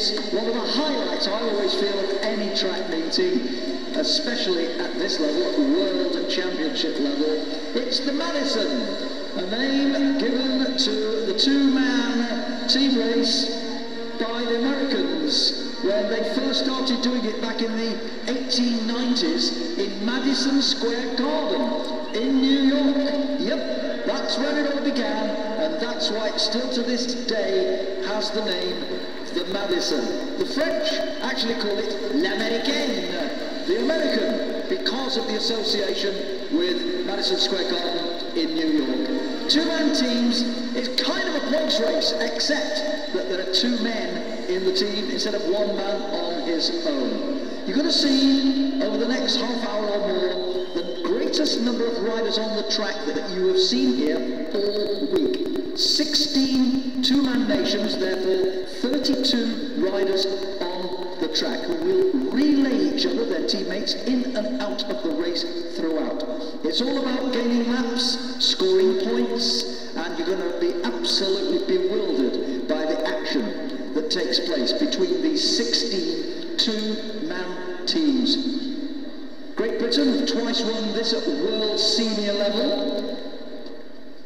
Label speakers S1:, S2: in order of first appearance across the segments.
S1: is one of the highlights I always feel of any track meeting, especially at this level, World Championship level. It's the Madison, a name given to the two-man team race by the Americans when they first started doing it back in the 1890s in Madison Square Garden in New York. Yep, that's when it all began, and that's why it still to this day has the name the Madison. The French actually call it l'Américaine, the American, because of the association with Madison Square Garden in New York. Two-man teams, it's kind of a points race, except that there are two men in the team instead of one man on his own. You're going to see over the next half hour or more the greatest number of riders on the track that you have seen here all week. 16 two-man nations, therefore 32 riders on the track who will relay each other, their teammates, in and out of the race throughout. It's all about gaining laps, scoring points, and you're going to be absolutely bewildered by the action that takes place between these 16 two-man teams. Great Britain have twice won this at world senior level.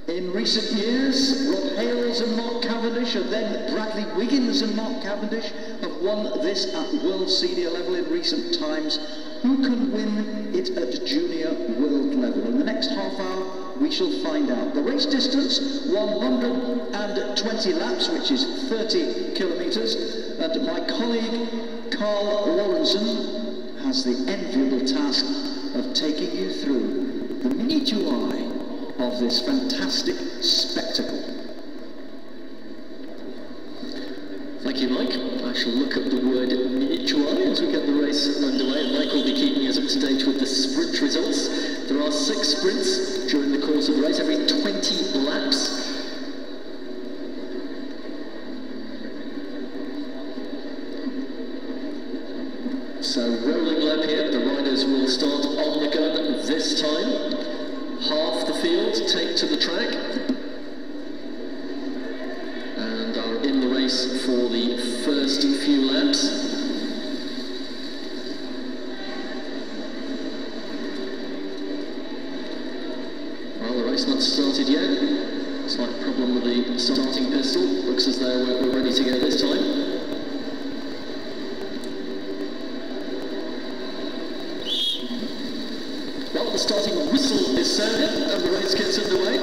S1: In recent years, Rob Hales and Mark Cavendish, and then Bradley Wiggins and Mark Cavendish have won this at world senior level in recent times. Who can win it at junior world level? In the next half hour, we shall find out. The race distance, 120 laps, which is 30 kilometres, and my colleague Carl Lorenzen has the enviable task of taking you through the minutiae of this fantastic spectacle.
S2: Thank you, Mike. I shall look at the word minutiae as we get the race underway. Mike will be keeping us up to date with the sprint results. There are 6 sprints during the course of the race, every 20 laps. So rolling lap here, the riders will start on the gun this time. Half the field take to the track and are in the race for the first few laps. Well, the race not started yet. Slight problem with the starting pistol. Looks as though we're ready to go this time. The starting whistle is sounded and the race gets underway.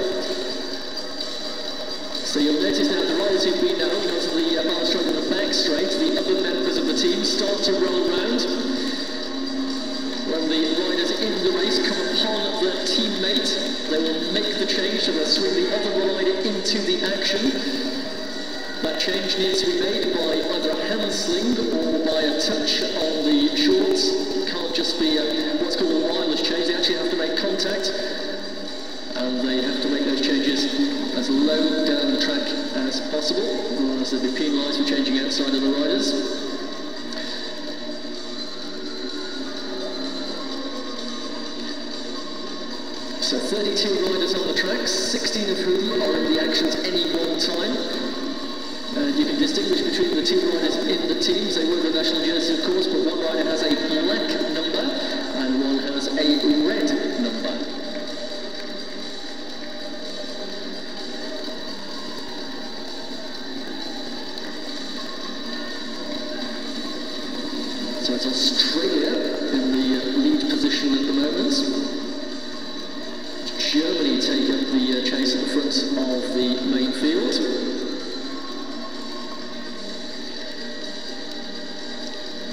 S2: So you'll notice now the riders who've been now onto the balustrade on the back straight, the other members of the team start to roll round. When the riders in the race come upon their teammate, they will make the change, so they'll swing the other rider into the action. That change needs to be made by either a hand sling or by a touch on the shorts. Can't just be what's called a wireless change. They actually have to make contact, and they have to make those changes as low down the track as possible, otherwise they'll be penalised for changing outside of the riders. So 32 riders on the track, 16 of whom are in the action at any one time. And you can distinguish between the two riders in the teams. They wear the national jersey, of course, but one rider has a black number and one has a red number. So it's Australia in the lead position at the moment. Germany take up the chase at the front of the main field.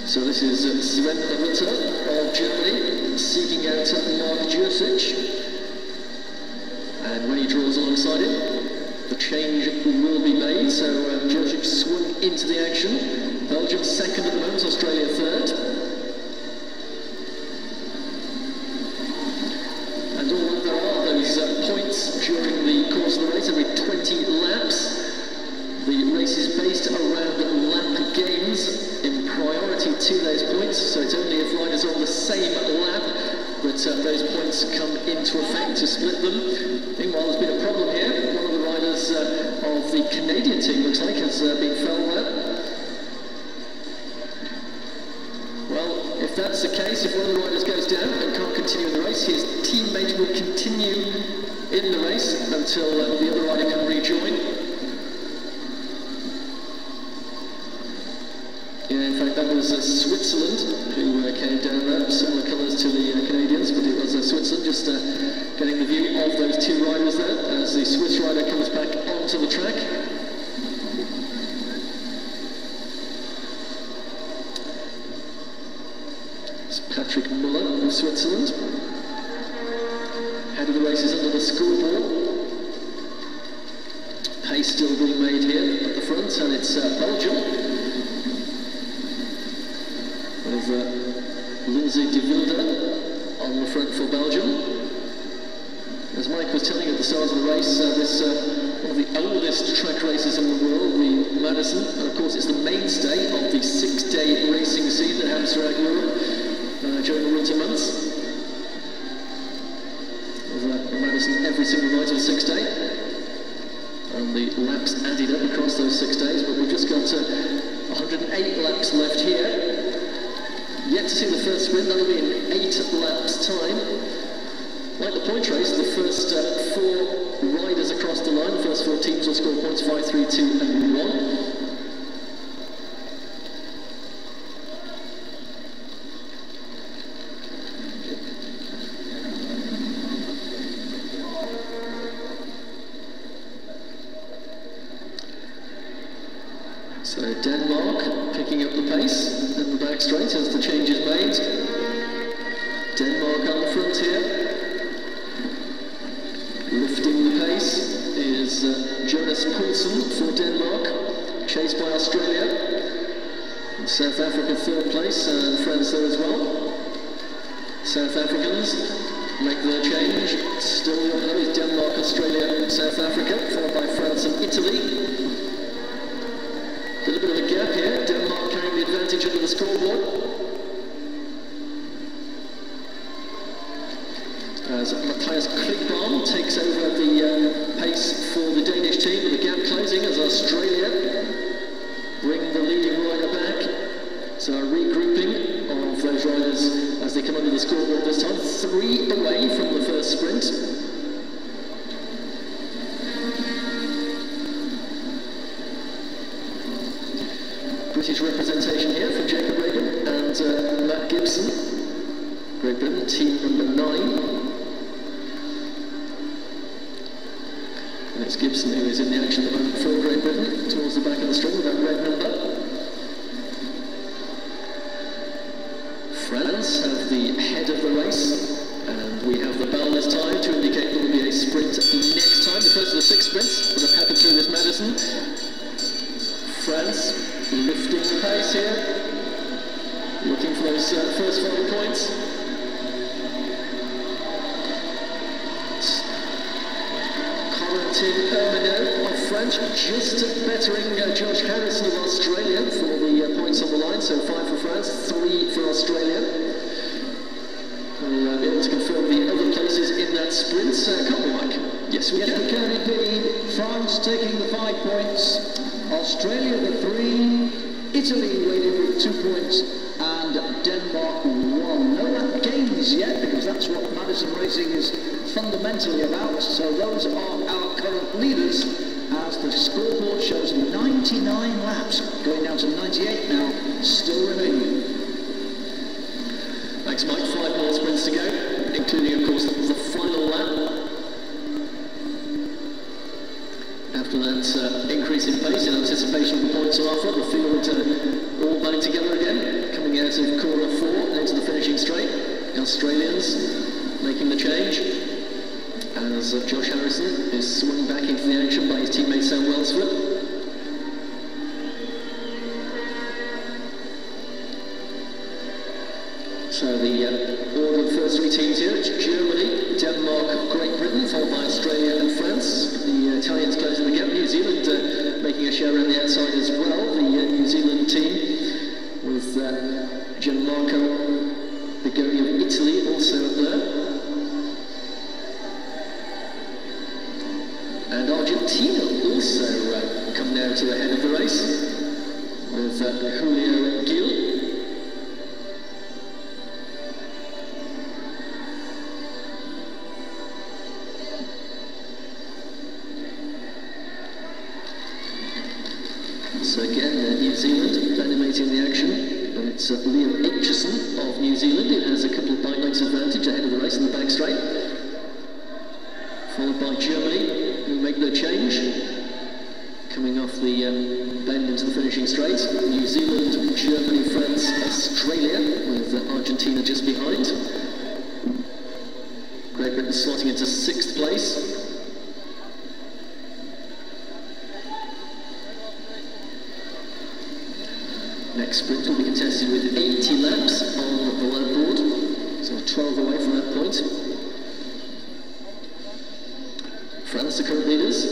S2: So this is Sven Ritter of Germany seeking out Mark Jursic, and when he draws alongside him, the change will be made. So Jursic swung into the action. Belgium second at the moment, Australia third. And although there are those points during the course of the race, every 20 laps, the race is based around lap gains in priority to those points, so it's only if riders are on the same lap that those points come into effect to split them. Meanwhile, there's been a problem here. One of the riders of the Canadian team, looks like, has been felled there. case if one of the riders goes down and can't continue in the race, his teammate will continue in the race until the other rider can rejoin. Yeah, in fact that was Switzerland who came down there, similar colours to the Canadians, but it was Switzerland just getting the view of those two riders there as the Swiss rider comes back onto the track. It's Patrick Muller of Switzerland. Head of the race is under the scoreboard. Pace still being made here at the front, and it's Belgium. With Lindsay de Wilde on the front for Belgium. As Mike was telling you at the start of the race, this one of the oldest track races in the world, the Madison, and of course it's the mainstay of the 6-day racing scene that happens throughout Europe during the winter months. With the Madison every single night of the 6th day, and the laps added up across those 6 days, but we've just got 108 laps left here. Yet to see the first sprint, that'll be in 8 laps' time. Like the point race, the first 4 riders across the line, the first 4 teams will score points 5, 3, 2 and 1. So Denmark picking up the pace in the back straight as the change is made. Denmark on the front here. Lifting the pace is Jonas Poulsen for Denmark, chased by Australia. South Africa 3rd place and France there as well. South Africans make their change. Still the order is Denmark, Australia, South Africa, followed by France and Italy. A little bit of a gap here, Denmark carrying the advantage under the scoreboard. As Matthias Klickbaum takes over the pace for the Danish team, with the gap closing as Australia bring the leading rider back. So a regrouping of those riders as they come under the scoreboard this time. 3 away from the first sprint. British representation here from Jacob Reagan and Matt Gibson. Great Britain, team number 9. And it's Gibson who is in the action at the moment for Great Britain, towards the back of the string with that red number. France have the head of the race, and we have the bell this time to indicate there will be a sprint next time. The first of the 6 sprints that have happened through this Madison. France lifting the pace here, looking for those first 5 points. Corentin Erminot of France just bettering Josh Harrison of Australia for the points on the line, so 5 for France, 3 for Australia. We'll be able to confirm the other places in that sprint, can't we, Mike? Yes, we can.
S1: Yes, we can indeed. France taking the 5 points. Australia the 3, Italy waiting with 2 points, and Denmark 1. No lap gains yet, because that's what Madison racing is fundamentally about. So those are our current leaders, as the scoreboard shows 99 laps, going down to 98 now, still remaining.
S2: Thanks, Mike. 5 more sprints to go, including, of course, the final lap. After that increase in pace in anticipation of the points on offer, the field all back together again, coming out of corner 4 and into the finishing straight. The Australians making the change as Josh Harrison is swung back into the action by his teammate Sam Welsford. So the order of the first 3 teams here, it's Germany, Denmark, Great Britain, followed by Australia and France. The Italians closing the gap, New Zealand making a show around the outside as well. The New Zealand team with Gianmarco Bigoni of Italy also up there. And Argentina also come down to the head of the race with Julio Gil. So again, New Zealand animating the action, and it's Liam Aitchison of New Zealand who has a couple of bike lengths advantage ahead of the race in the back straight, followed by Germany, who make their change, coming off the bend into the finishing straight. New Zealand, Germany, France, Australia, with Argentina just behind. Great Britain slotting into 6th place. Next sprint will be contested with 80 laps on the lap board, so 12 away from that point. France, the current leaders,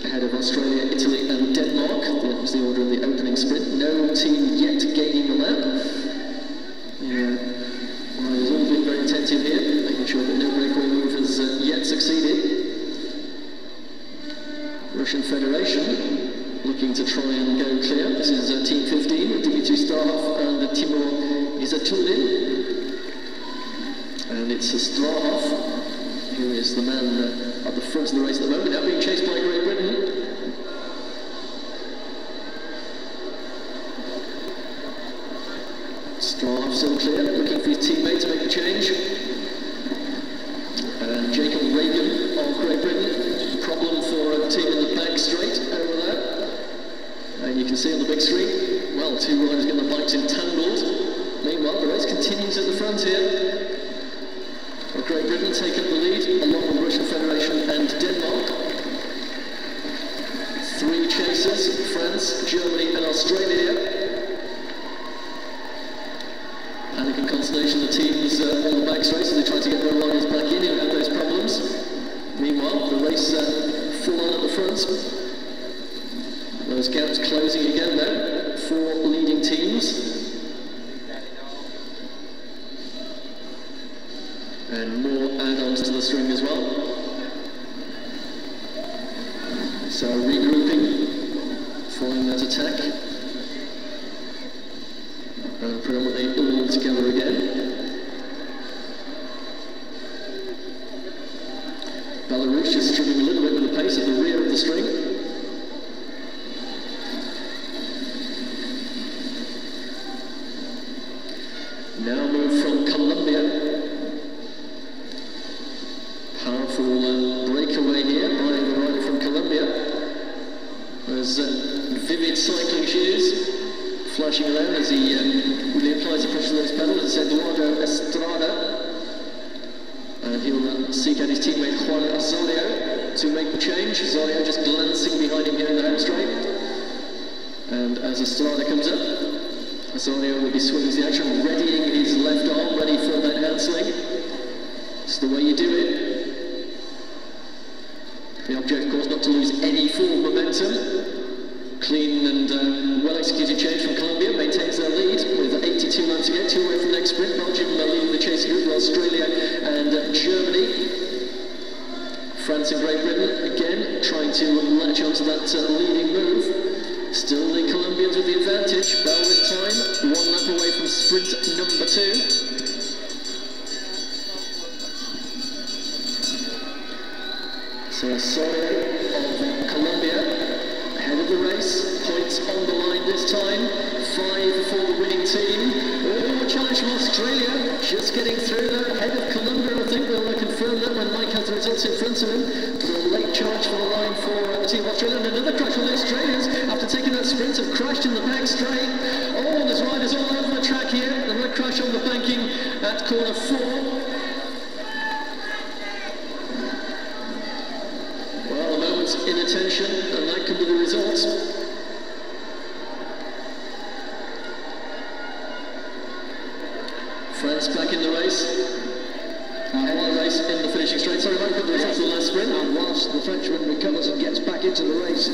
S2: ahead of Australia, Italy and Denmark. That was the order of the opening sprint. No team yet gaining the lap. Riders all been very attentive here, making sure that no breakaway move has yet succeeded. Russian Federation looking to try and go clear. This is Team 15 with Dimitri Starhoff and Timur Izatulin. And it's Starhoff who is the man at the front of the race at the moment, now being chased by Great Britain. Starhoff still clear, looking for his teammate to make the change. And Jacob Reagan of Great Britain, problem for a team in the back straight over there. And you can see on the big screen, well, two riders getting the bikes entangled. Meanwhile, the race continues at the front here. Great Britain take up the lead, along with Russian Federation and Denmark. 3 chasers, France, Germany and Australia. Panic and consternation, the teams on the back straight, so they try to get their riders back in who have those problems. Meanwhile, the race full on at the front. Those gaps closing again though, for leading teams. And more add-ons to the string as well. So regrouping, following that attack. And predominantly all together again. Belarus just struggling a little bit with the pace at the rear of the string. Now move from Colombia. Powerful breakaway here by the rider from Colombia. There's vivid cycling shoes flashing around as he really applies the pressure to those pedals. It's Eduardo Estrada. And he'll seek out his teammate Juan Osorio to make the change. Osorio just glancing behind him here in the home straight. And as Estrada comes up, Osorio will be swinging the action, readying his left arm, ready for that hand-sling. It's the way you do it. The object, of course, not to lose any form of momentum. Clean and well-executed change from Colombia, maintains their lead with 82 laps to get, 2 away from the next sprint. Belgium leading the chasing group with Australia and Germany. France and Great Britain, again, trying to latch onto that leading move. Still the Colombians with the advantage. Bell this time, 1 lap away from sprint number 2. So Osorio of Colombia, ahead of the race, points on the line this time, 5 for the winning team. Oh, challenge from Australia, just getting through there, ahead of Colombia. I think we'll confirm that when Mike has the results in front of him. But a late charge for the line for the team of Australia, and another crash on the Australians, after taking that sprint, have crashed in the back straight. Oh, there's riders all over the track here, another crash on the banking at corner 4. Inattention, and that could be the result. France back in the race. Ahead of the race in the finishing straight. Sorry, Mike, but the results of the last sprint.
S1: And whilst the Frenchman recovers and gets back into the race,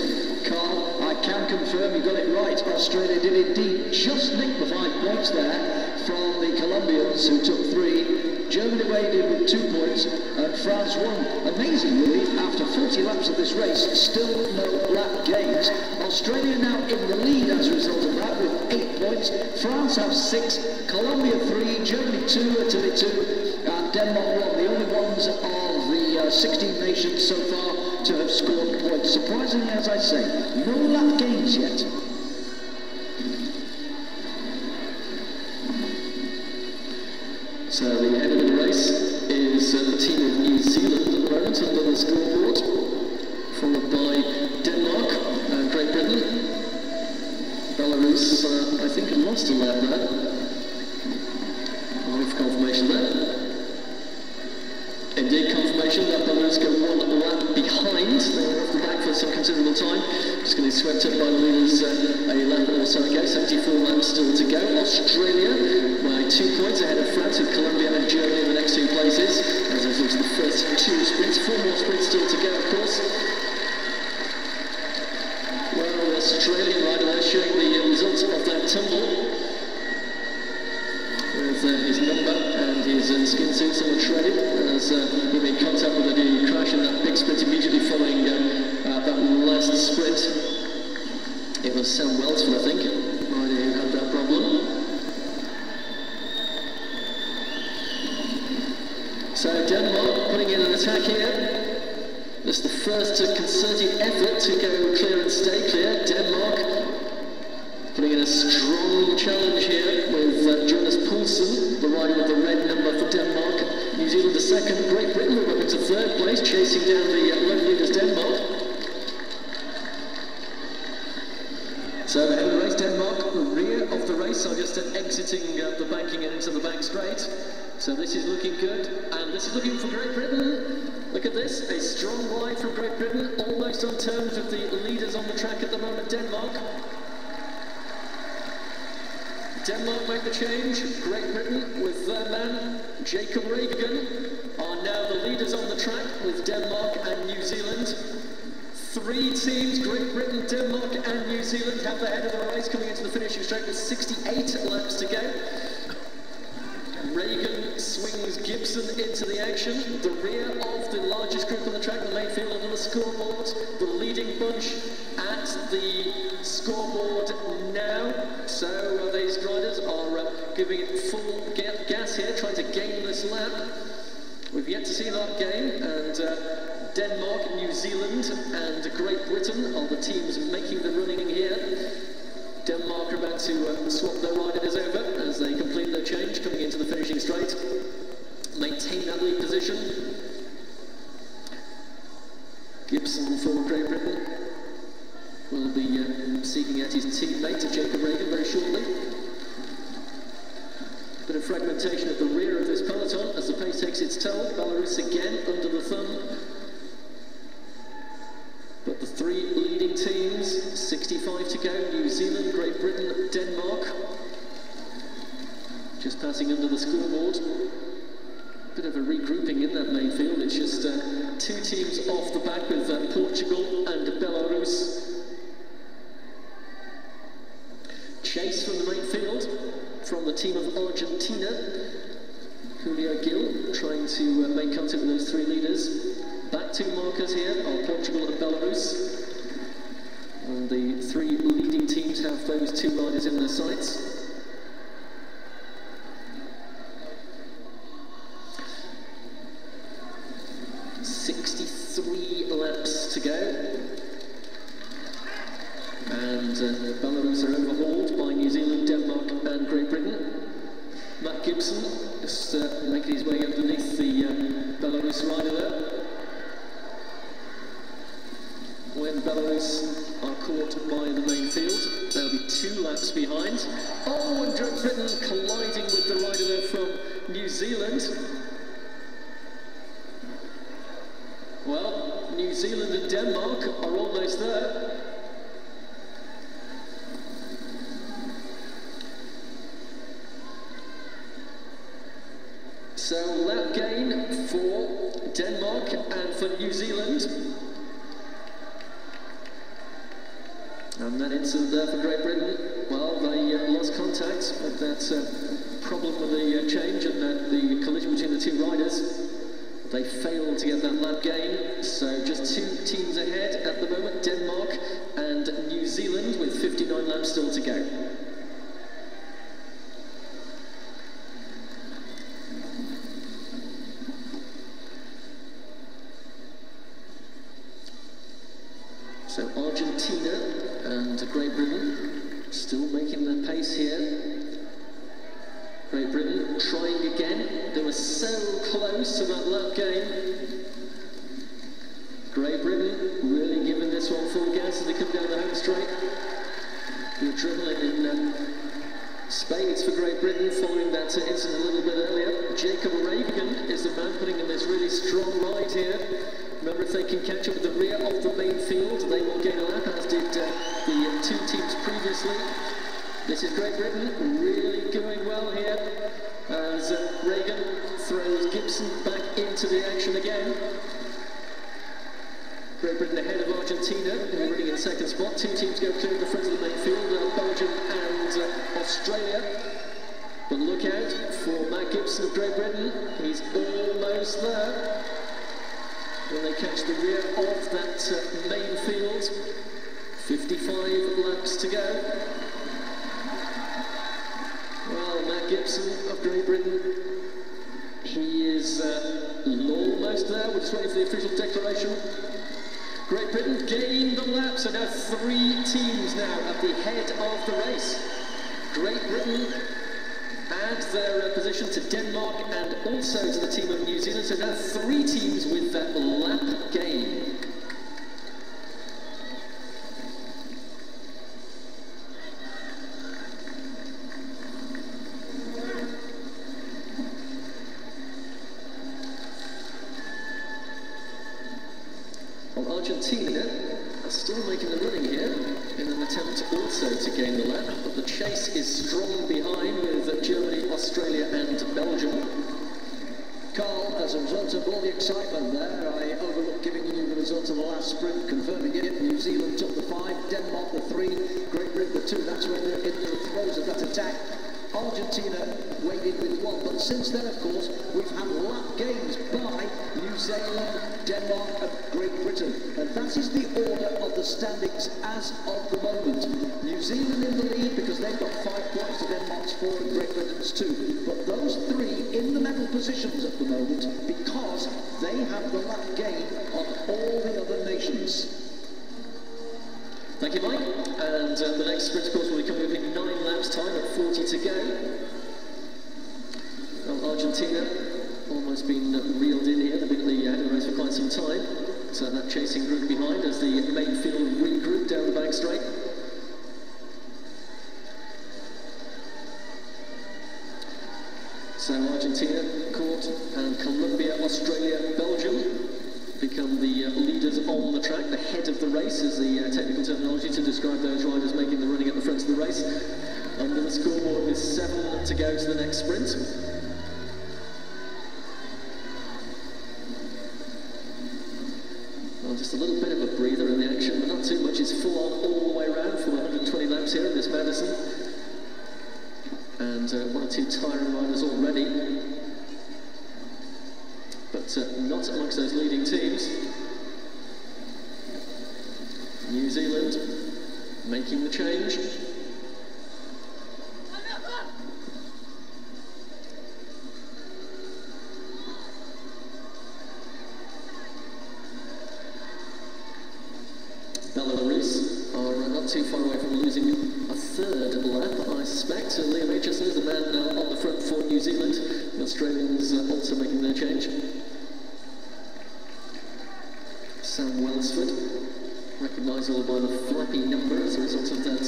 S1: Carl, I can confirm you got it right. Australia did indeed just nick the 5 points there from the Colombians, who took 3. Germany weighed in with 2 points, and France won. Amazingly, after 40 laps of this race, still no lap gains. Australia now in the lead as a result of that with 8 points. France have 6, Colombia 3, Germany 2, Italy 2, and Denmark 1. The only ones of the 16 nations so far to have scored points. Surprisingly, as I say, no lap gains yet.
S2: Indeed, confirmation that Belarus go one lap behind. They were off the back for some considerable time. Just going to be swept up by the leaders a lap or so ago. 74 laps still to go. Australia by 2 points ahead of France, with Colombia and Germany in the next 2 places. As I thought, the first 2 sprints. 4 more sprints still to go, of course. Well, the Australian rider there showing the results of that tumble. With his number and his skin suit somewhat shredded, as he made contact with a crash in that big sprint immediately following that last sprint. It was Sam Welsford, I think, who had that problem. So Denmark putting in an attack here. This is the first concerted effort to go clear and stay clear. Denmark putting in a strong challenge here with Jonas Poulsen, the rider with the red number for Denmark. New Zealand the second, Great Britain move up into 3rd place, chasing down the lone leaders Denmark. So ahead of the race, Denmark, the rear of the race, are just exiting the banking and into the back straight. So this is looking good, and this is looking for Great Britain. Look at this, a strong ride from Great Britain, almost on terms with the leaders on the track at the moment, Denmark. Denmark make the change. Great Britain with their man Jacob Reagan are now the leaders on the track with Denmark and New Zealand. 3 teams, Great Britain, Denmark and New Zealand, have the head of the race coming into the finishing straight with 68 laps to go. Reagan swings Gibson into the action. The rear of the largest group on the track, the main field under the scoreboard. The leading bunch at the scoreboard now. So these riders are giving it full gas here, trying to gain this lap. We've yet to see that game, and Denmark, New Zealand and Great Britain are the teams making the running here. Denmark are about to swap their riders over as they complete their change, coming into the finishing straight. Maintain that lead position. Gibson for Great Britain will be seeking out his teammate Jacob Reagan very shortly. Bit of fragmentation at the rear of this peloton as the pace takes its toll. Belarus again under the thumb. But the 3 leading teams, 65 to go, New Zealand, Great Britain, Denmark. Just passing under the scoreboard. Bit of a regrouping in that main field. It's just 2 teams off the back with Portugal and Belarus. Chase from the main field, from the team of Argentina. Julio Gil trying to make contact with those 3 leaders. Back 2 markers here are Portugal and Belarus. And the 3 leading teams have those 2 riders in their sights. Laps to go, and Belarus are overhauled by New Zealand, Denmark and Great Britain. Matt Gibson just making his way underneath the Belarus rider there. When Belarus are caught by the main field, they'll be 2 laps behind. Oh, and Great Britain colliding with the rider there from New Zealand. Well, New Zealand and Denmark are almost there. So lap gain for Denmark and for New Zealand. And that incident there for Great Britain, well, they lost contact with that problem with the change and the collision between the 2 riders. They failed to get that lap gain, so just 2 teams ahead at the moment, Denmark and New Zealand, with 59 laps still to go. So Argentina and Great Britain still making their pace here. Great Britain trying again. They were so close to that lap gain. Great Britain really giving this one full gas as they come down the home straight. The adrenaline in Spades for Great Britain following that incident a little bit earlier. Jacob Reagan is the man putting in this really strong ride here. Remember, if they can catch up with the rear of the main field, they will gain a lap, as did the two teams previously. This is Great Britain really going well here as Reagan throws Gibson back into the action again. Great Britain ahead of Argentina, who are running in second spot. Two teams go clear at the front of the main field, Belgium and Australia. But look out for Matt Gibson of Great Britain. He's almost there. When they catch the rear of that main field, 55 laps to go. Well, Matt Gibson of Great Britain, he is almost there. We're just waiting for the official declaration. Great Britain gained the lap, so now 3 teams now at the head of the race. Great Britain add their position to Denmark and also to the team of New Zealand, so now 3 teams with that lap gain. Well, Argentina are still making the running here in an attempt also to gain the lap, but the chase is strong behind with Germany, Australia and Belgium.
S1: Carl, as a result of all the excitement there, I overlooked giving you the result of the last sprint, confirming it. New Zealand took the 5, Denmark the 3, Great Britain the 2. That's when they're in the throes of that attack. Argentina waited with 1, but since then, of course, we've had lap gains by New Zealand, Denmark and Great Britain. And that is the order of the standings as of the moment. New Zealand in the lead because they've got 5 points to Denmark's 4 and Great Britain's 2. But those 3 in the medal positions at the moment because they have the lap gain on all the other nations.
S2: Thank you, Mike. And the next sprint course will be coming up in 9 laps time at 40 to go. Well, Argentina almost been reeled in here. They've been at the head of the race for quite some time. So that chasing group behind as the main field regroup down the back straight. So Argentina caught and Colombia, Australia, Belgium become the leaders on the track. The head of the race is the technical terminology to describe those riders making the running at the front of the race. Under the scoreboard with 7 to go to the next sprint. Well, just a little bit of a breather in the action, but not too much. It's full on all the way around for 120 laps here in this Madison. And 1 or 2 tiring riders already. But not amongst those leading teams. New Zealand making the change. Belarus are not too far away from losing a 3rd lap, I suspect. Liam Aitchison is the man on the front for New Zealand. The Australians also making their change. Sam Welsford, recognisable by the flappy number as a result of that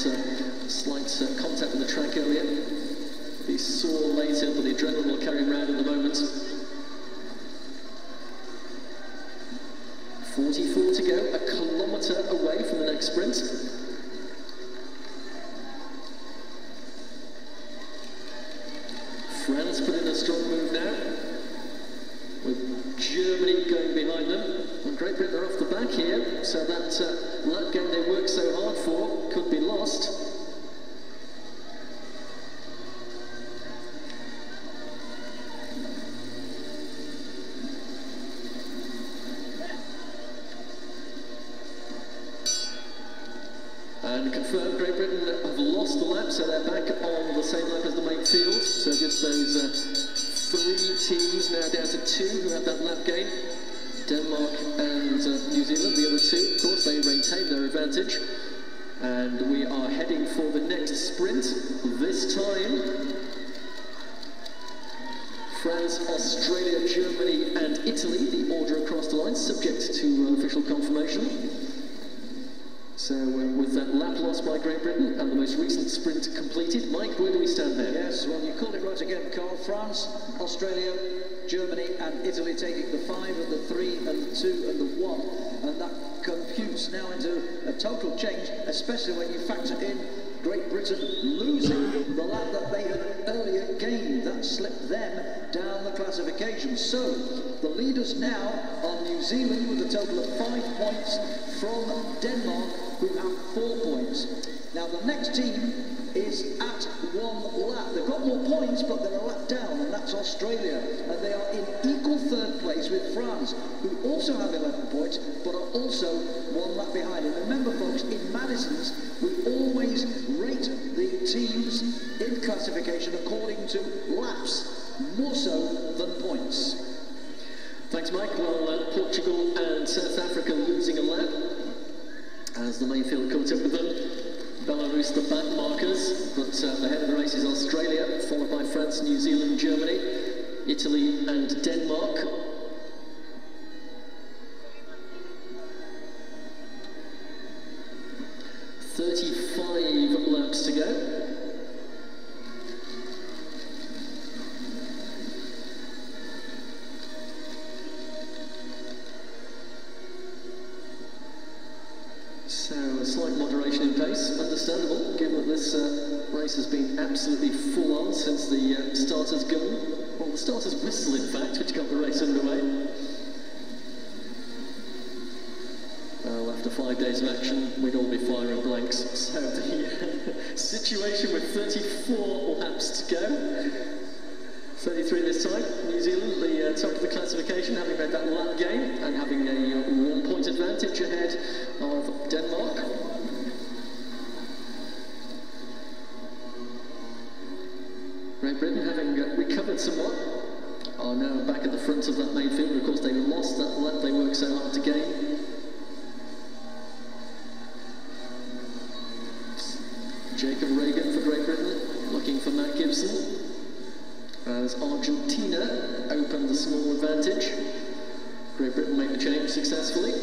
S2: slight contact with the track earlier. Be sore later, but the adrenaline will carry him round at the moment. 44 to go, a kilometre away from the next sprint. France put in a strong move now, with Germany going behind them. And Great Britain are off the back here, so that lap game they worked so hard for could be lost. And confirmed, Great Britain have lost the lap, so they're back on the same lap as the main field. So just those 3 teams now down to 2 who have that lap gain. Denmark and New Zealand, the other 2, of course, they retain their advantage. And we are heading for the next sprint. This time, France, Australia, Germany and Italy, the order across the line, subject to official confirmation. So with that lap lost by Great Britain and the most recent sprint completed, Mike, where do we stand there?
S1: Yes, well, you called it right again, Carl. France, Australia, Germany and Italy taking the 5 and the 3 and the 2 and the 1, and that computes now into a total change, especially when you factor in Great Britain losing the lap that they had earlier gained. That slipped them down the classification. So the leaders now are New Zealand with a total of 5 points from Denmark, who have 4 points. Now the next team is at 1 lap. They've got more points, but they're a lap down, and that's Australia. And they are in equal 3rd place with France, who also have 11 points, but are also 1 lap behind. And remember, folks, in Madison's, we always rate the teams in classification according to laps, more so than points.
S2: Thanks, Mike. Well, Portugal and South Africa losing a lap as the main field caught up with them. Belarus, the back markers, but the head of the race is Australia, followed by France, New Zealand, Germany, Italy and Denmark. "35 laps to go. So a slight moderation in pace, understandable, given that this race has been absolutely full on since the starter's gun, or the starter's whistle in fact, which got the race underway. Well, after 5 days of action, we'd all be firing blanks. So the situation with 34 laps to go. 33 this time. New Zealand, the top of the classification, having made that lap gain and having a 1 point advantage ahead of Denmark. Great Britain, having recovered somewhat, are now back at the front of that main field. Of course, they lost that lap they worked so hard to gain. Jacob Reagan for Great Britain, looking for Matt Gibson, as Argentina opened the small advantage. Great Britain make the change successfully,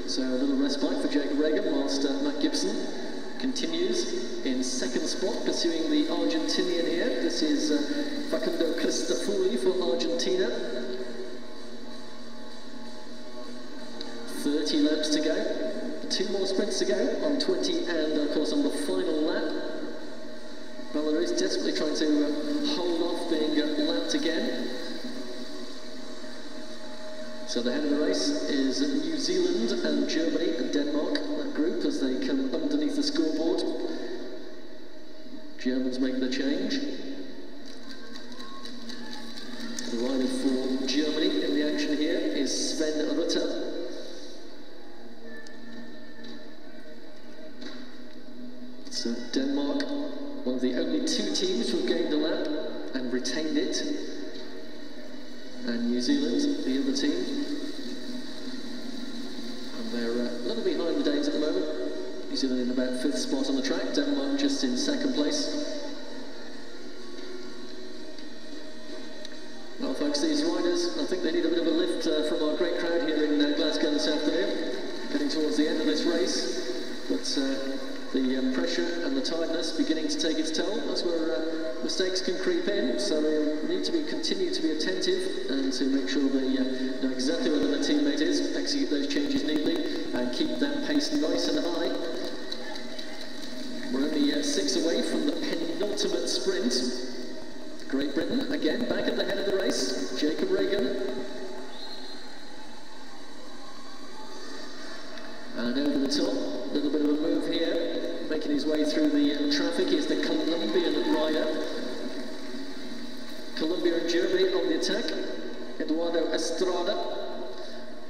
S2: so a little respite for Jacob Reagan, whilst Matt Gibson continues in 2nd spot, pursuing the Argentinian here. This is Facundo Crisafulli for Argentina. 30 laps to go, 2 more sprints to go on 20 and of course on the final lap. Belarus desperately trying to hold off being lapped again. So the head of the race is New Zealand and Germany and Denmark, that group, as they come underneath the scoreboard. Germans make the change. The rider for Germany in the action here is Sven Rutter. So Denmark, one of the only 2 teams who have gained a lap and retained it, and New Zealand, the other team, and they're a little behind the Danes at the moment. New Zealand in about 5th spot on the track, Denmark just in 2nd place. Well folks, these riders, I think they need a bit of a lift from our great crowd here in Glasgow this afternoon, getting towards the end of this race, but the pressure and the tiredness beginning to take its toll. That's where mistakes can creep in, so they need to continue to be attentive and to make sure they know exactly where their teammate is, execute those changes neatly and keep that pace nice and high. We're only 6 away from the penultimate sprint. Great Britain, again, back at the head of the race, Jacob Reagan. And over the top, a little bit of a move here, making his way through the traffic is the Colombian rider. Colombia and Germany on the attack. Eduardo Estrada.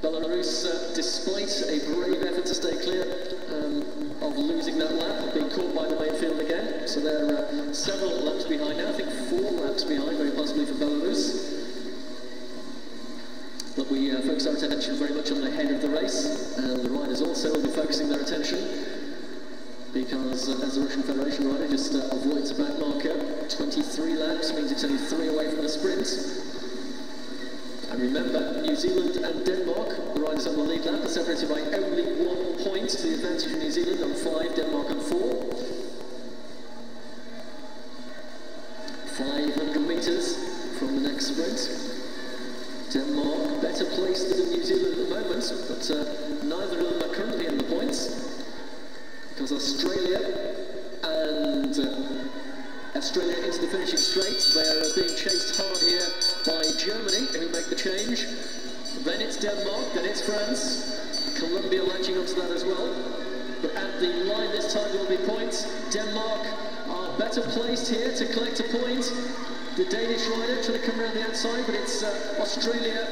S2: Belarus, despite a brave effort to stay clear of losing that lap, have been caught by the main field again. So they're several laps behind now, I think 4 laps behind, very possibly for Belarus. But we focus our attention very much on the head of the race, and the riders also will be focusing their attention, because as the Russian Federation rider just avoids a back marker, 23 laps means it's only 3 away from the sprint. And remember, New Zealand and Denmark, the riders on the lead lap, are separated by only 1 point to the advantage of New Zealand on 5, Denmark on 4. 500 metres from the next sprint. Denmark better placed than New Zealand at the moment, but neither of them are currently in the points, because Australia into the finishing straight. They're being chased hard here by Germany, who make the change. Then it's Denmark, then it's France. Colombia latching onto that as well. But at the line this time there will be points. Denmark are better placed here to collect a point. The Danish rider trying to come around the outside, but it's Australia,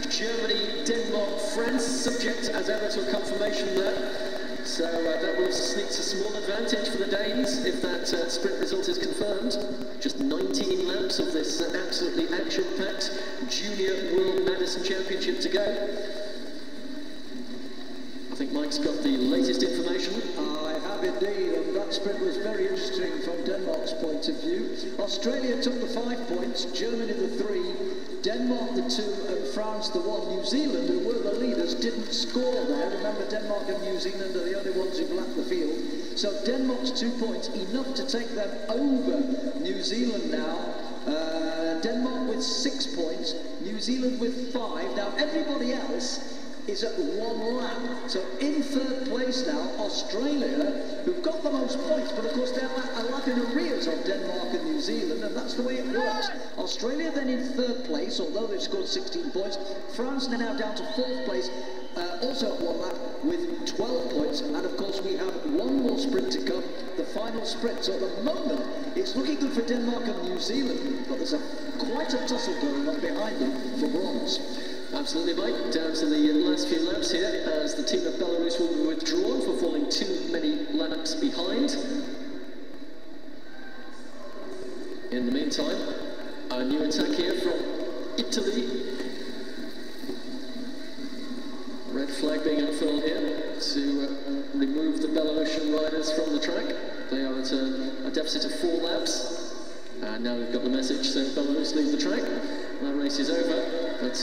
S2: Germany, Denmark, France, subject as ever to a confirmation there. So that will sneak a small advantage for the Danes if that sprint result is confirmed. Just 19 laps of this absolutely action-packed Junior World Madison Championship to go. I think Mike's got the latest information.
S1: I have indeed, and that sprint was very interesting from Denmark's point of view. Australia took the 5 points, Germany the 3, Denmark the 2, and France the 1. New Zealand, who were the leaders, didn't score there. Remember, Denmark and New Zealand are the only ones who've lapped the field. So Denmark's 2 points, enough to take them over New Zealand now. Denmark with 6 points, New Zealand with 5. Now everybody else is at 1 lap. So in 3rd place now, Australia, who've got the most points, but of course they're a lap in arrears of Denmark and New Zealand, and that's the way it works. Australia then in 3rd place, although they've scored 16 points. France now down to 4th place, also at 1 lap with 12 points, and of course we have 1 more sprint to come, the final sprint. So at the moment, it's looking good for Denmark and New Zealand, but there's quite a tussle going on behind them for bronze.
S2: Absolutely, Mike. Down to the last few laps here, as the team of Belarus will be withdrawn for falling too many laps behind. In the meantime, a new attack here from Italy. Red flag being unfurled here to remove the Belarusian riders from the track. They are at a deficit of 4 laps. And now we've got the message saying Belarus leave the track. That race is over, but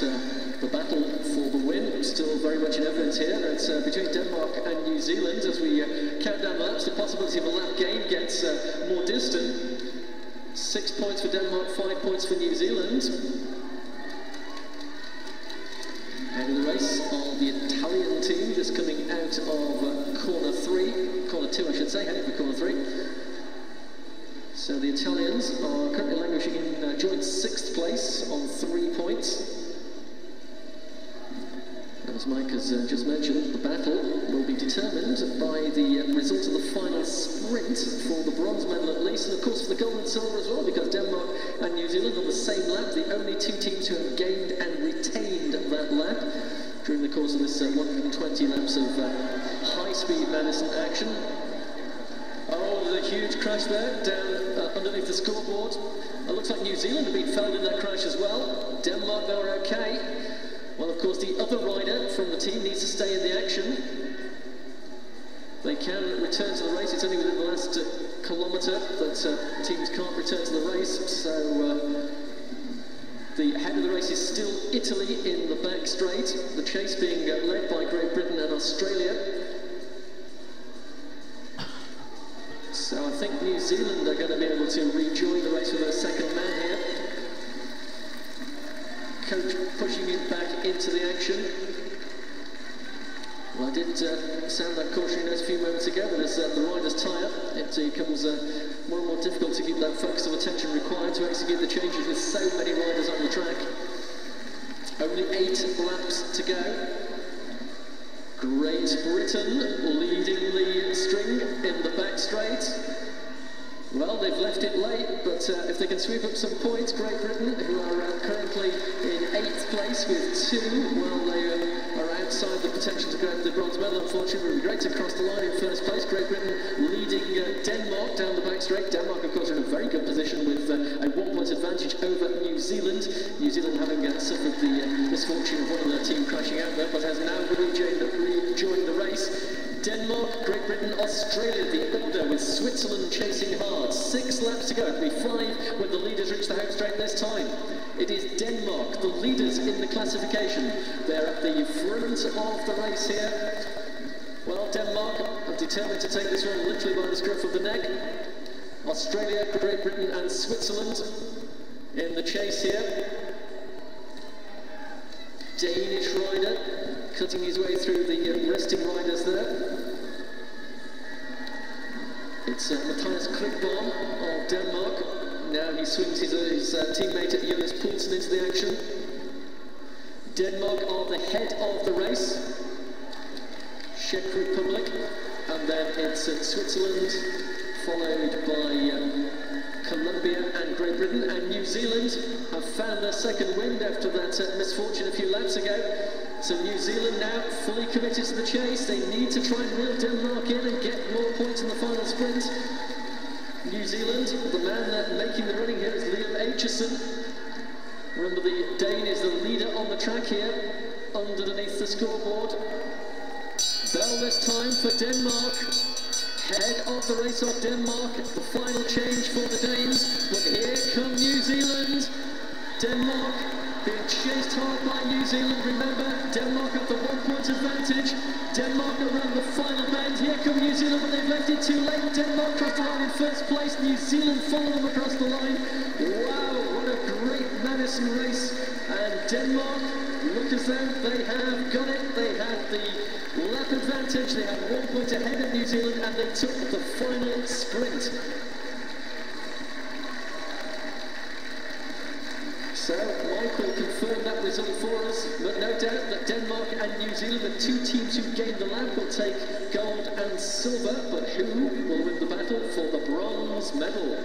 S2: the battle for the win still very much in evidence here. It's between Denmark and New Zealand. As we count down the laps, the possibility of a lap gain gets more distant. 6 points for Denmark, 5 points for New Zealand. Out of the race are the Italian team, just coming out of corner 2 I should say, heading for corner 3. So the Italians are currently languishing in joint 6th place on 3 points. As Mike has just mentioned, the battle will be determined by the result of the final sprint for the bronze medal at least, and of course for the gold and silver as well, because Denmark and New Zealand on the same lap, the only 2 teams who have gained and retained that lap during the course of this 120 laps of high-speed Madison action. Oh, there's a huge crash there, down underneath the scoreboard. It looks like New Zealand have been felled in that crash as well. Denmark, they were okay. Well, of course, the other rider from the team needs to stay in the action. They can return to the race. It's only within the last kilometre that teams can't return to the race. So the head of the race is still Italy in the back straight. The chase being led by Great Britain and Australia. So I think New Zealand are going to be able to rejoin the race with their second man here. Coach pushing it back into the action. Well, I did sound that cautionary note a few moments ago, but as the riders tie up, it becomes more and more difficult to keep that focus of attention required to execute the changes with so many riders on the track. Only 8 laps to go. Great Britain leading the string in the back straight. Well, they've left it late, but if they can sweep up some points, Great Britain, who are currently in 8th place with 2, well, they are outside the potential to grab the bronze medal. Unfortunately, it would be great to cross the line in 1st place. Great Britain leading Denmark down the back straight. Denmark, of course, are in a very good position with a 1-point advantage over New Zealand. New Zealand having suffered the misfortune of one of their team crashing out there, but has now rejoined the race. Denmark, Great Britain, Australia, the order, with Switzerland chasing hard. 6 laps to go. It'll be 5 when the leaders reach the home straight this time. It is Denmark, the leaders in the classification. They're at the front of the race here. Well, Denmark are determined to take this one literally by the scruff of the neck. Australia, Great Britain and Switzerland in the chase here. Danish rider cutting his way through the resting riders there. It's Matthias Krigbom of Denmark. Now he swings his teammate Jonas Poulsen into the action. Denmark are the head of the race. Czech Republic, and then it's Switzerland, followed by Colombia and Great Britain, and New Zealand have found their second wind after that misfortune a few laps ago. So New Zealand now fully committed to the chase. They need to try and reel Denmark in and get more points in the final sprint. New Zealand, the man making the running here is Liam Aitchison. Remember, the Dane is the leader on the track here, underneath the scoreboard. Bell this time for Denmark. Head of the race of Denmark. The final change for the Danes. But here come New Zealand. Denmark being chased hard by New Zealand. Remember, Denmark have the 1 point advantage. Denmark around the final bend. Here come New Zealand, but they've left it too late. Denmark crossed the line in first place. New Zealand follow them across the line. Wow, what a great Madison race. And Denmark look as though they have got it. They had the lap advantage. They had 1 point ahead of New Zealand, and they took the final sprint. So Michael confirmed that result for us, but no doubt that Denmark and New Zealand, the two teams who gained the lap, will take gold and silver, but who will win the battle for the bronze medal?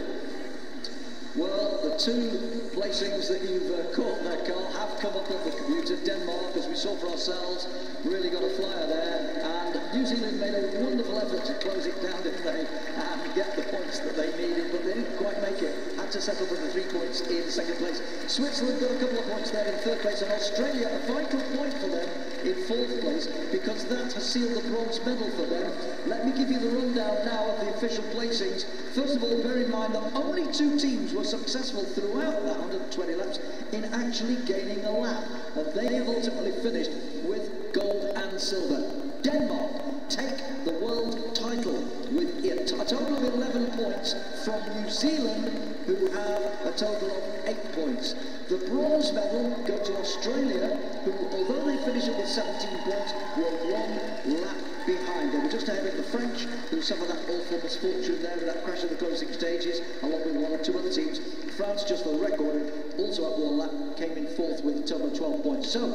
S1: Well, the two placings that you've caught there, Carl, have come up on the computer. Denmark, as we saw for ourselves, really got a flyer there, and New Zealand made a wonderful effort to close it down, didn't they, and get the points that they needed, but they didn't quite make it. Had to settle for the 3 points in second place. Switzerland got a couple of points there in third place, and Australia, a vital point for them in fourth place, because that has sealed the bronze medal for them. Let me give you the rundown now of the official placings. First of all, bear in mind that only 2 teams were successful throughout the 120 laps in actually gaining a lap, and they have ultimately finished with gold and silver. Denmark take the world title with a total of 11 points from New Zealand, who have a total of 8 points. The bronze medal goes to Australia, who, although they finished it with 17 points, were 1 lap behind. They were just ahead of the French, who suffered that awful misfortune there in that crash in the closing stages, along with 1 or 2 other teams. France, just for the record, also at 1 lap, came in fourth with a total of 12 points. So